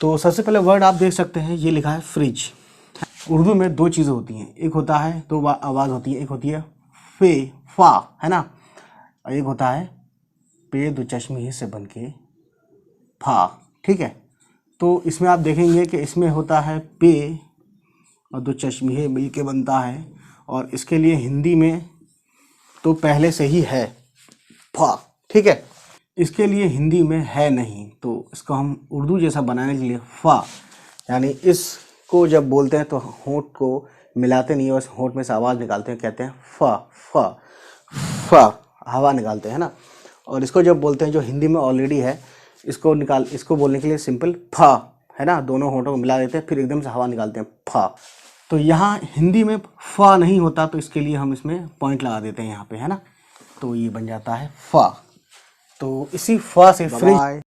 तो सबसे पहले वर्ड आप देख सकते हैं, ये लिखा है फ्रिज। उर्दू में दो चीज़ें होती हैं, एक होता है दो आवाज़ होती है, एक होती है फे फा, है ना, और एक होता है पे दो चश्मे से बन के फा। ठीक है, तो इसमें आप देखेंगे कि इसमें होता है पे और दो चश्मे मिल के बनता है, और इसके लिए हिंदी में तो पहले से ही है फा। ठीक है, इसके लिए हिंदी में है नहीं, तो इसको हम उर्दू जैसा बनाने के लिए फा, यानी इसको जब बोलते हैं तो होंठ को मिलाते नहीं है, बस होंठ में से आवाज़ निकालते हैं, कहते हैं फा फा फा, हवा निकालते हैं ना। और इसको जब बोलते हैं जो हिंदी में ऑलरेडी है, इसको बोलने के लिए सिंपल फा, है ना, दोनों होंठों को मिला देते हैं, फिर एकदम से हवा निकालते हैं फा। तो यहाँ हिंदी में फा नहीं होता, तो इसके लिए हम इसमें पॉइंट लगा देते हैं यहाँ पे, है ना, तो ये बन जाता है फा। तो इसी फा से फ्रिज